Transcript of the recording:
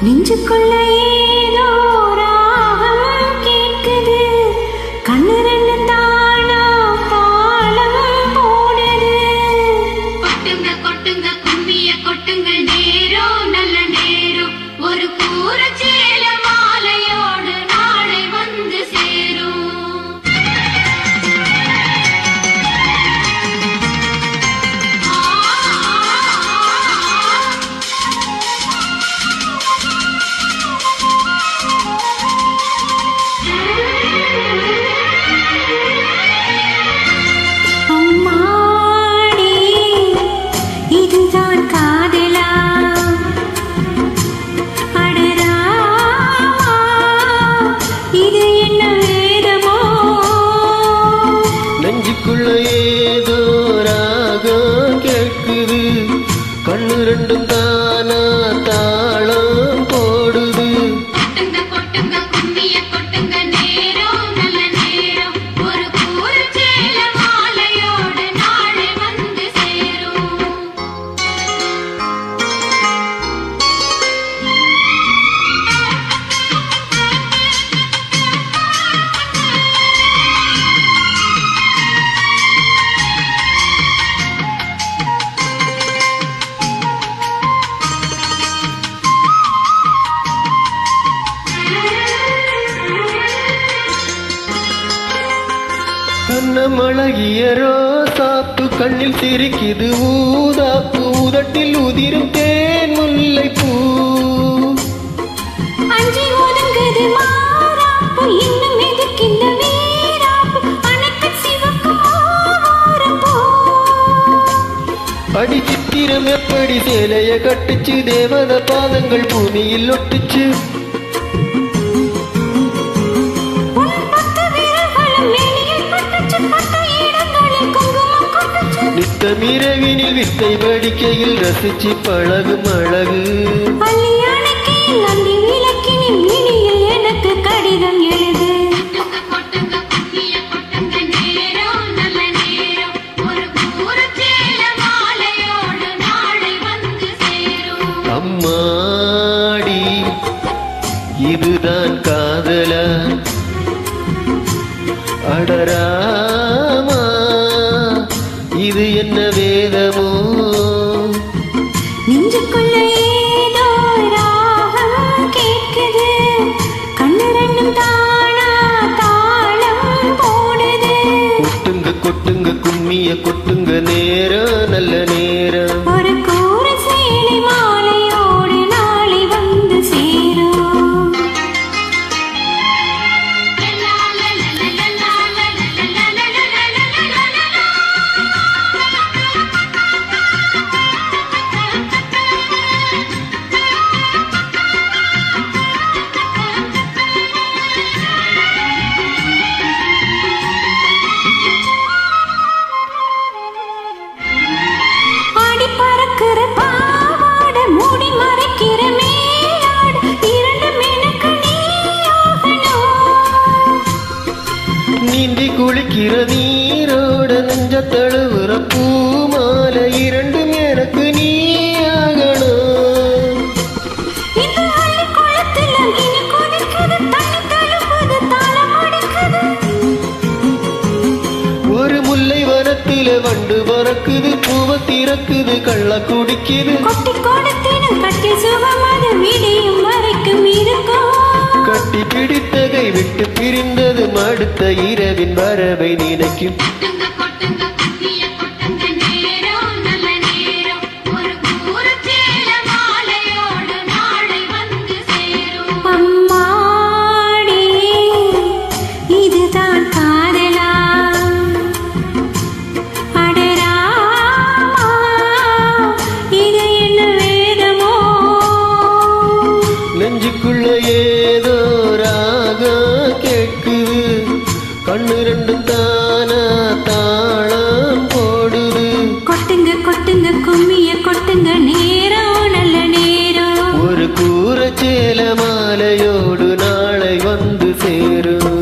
நெஞ்சுக்குள்ள ஏதோ ராகம் கேட்குது, கண்ணு ரெண்டு தானா தாளம் போடுது. கொட்டுங்க கொட்டுங்க கும்மிய கொட்டுங்க, நேரம் நல்ல நேரம், ஒரு கூற சேல மாலையோடு நாளை வந்து சேரும். அம்மாடி, இதுதான் காதலா? அடரா, இது என்ன வேதமோ? நெஞ்சுக்குள்ள ஏதோ ராகம் கேட்குது, கண்ணு ரெண்டும் தானா தாளம் போடுது. கொட்டுங்க கொட்டுங்க கும்மிய கொட்டுங்க, நேரம் நல்ல நேரம், ஒரு கூற சேல மாலையோடு நாளை வந்து சேரும். கண்ணம் அழகிய ரோசாப்பு கண்ணில் சிரிக்குது ஊதாப்பு, உதட்டில் உதிரும் தேன் முல்லை பூ. அஞ்சி ஒதுங்குது மாறாப்பு, இன்னும் எதுக்கிந்த வீராப்பு, அணைக்க சிவப்பு மாறப்போ. அடி சித்திரம் எப்படி சேலைய கட்டுச்சு, தேவத பாதங்கள் பூமியில் ஒட்டுச்சு. நித்தமிரவினில் வித்தை படிக்கையில் ரசிச்சு பழகும் அழகு. அள்ளி அணைக்கையில் அள்ளி விளக்கினில் இனியில் எனக்கு கடிதம் எழுது. கொட்டுங்க கொட்டுங்க கும்மிய கொட்டுங்க, நேரம் நல்ல நேரம், ஒரு கூற சேல மாலையோடு நாளை வந்து சேரும். அம்மாடி, இதுதான் காதலா? அடராமா, இது என்ன வேதமோ? நெஞ்சுக்குள்ள ஏதோ ராகம் கேட்குது, கண்ணு ரெண்டும் தானா தாளம் போடுது. கொட்டுங்க கொட்டுங்க கும்மிய கொட்டுங்க, நேரம் நல்ல நேரம், ஒரு கூற சேலை மாலையோடு நாளை வந்து சேரும். லலா லலா லலா லலா லலா லலா. ஆடி பறக்கிற பாவாடை, மூடி மறைக்கிற மேலாடு, இரண்டும் எனக்கு நீயாகணும். நீந்தி குளிக்கிற நீரோட நெஞ்ச தழுவுற பூமாலை, இரண்டும் எனக்கு நீயாகணும். இந்த அள்ளி குளத்துல இனி கொதிக்குது, தண்ணி தழுவுது, தாளம் அடிக்குது. ஒரு முல்லை வனத்தில வண்டு பறக்குது, பூவ திறக்குது, கள்ள குடிக்குது. கொட்டி கொடுத்திடும் கட்டி சுகமது விடியும் வரைக்கும் இருக்கும். கட்டி பிடித்தகை விட்டு பிரிந்தது, அடுத்த இரவின் வரவை நினைக்கும். கொட்டுங்க கொட்டுங்க கும்மிய கொட்டுங்க, நேரம் நல்ல நேரம், ஒரு கூற சேல மாலையோடு நாளை வந்து சேரும். அம்மாடி, இதுதான் காதலா? அடராமா, இது என்ன வேதமோ? நெஞ்சுக்குள்ள ஏதோ ராகம் கேட்குது, கண்ணு ரெண்டும் தானா தாளம் போடுது. கொட்டுங்க கொட்டுங்க கும்மிய கொட்டுங்க, நேரம் நல்ல நேரம், ஒரு கூற சேல மாலையோடு நாளை வந்து சேரும்.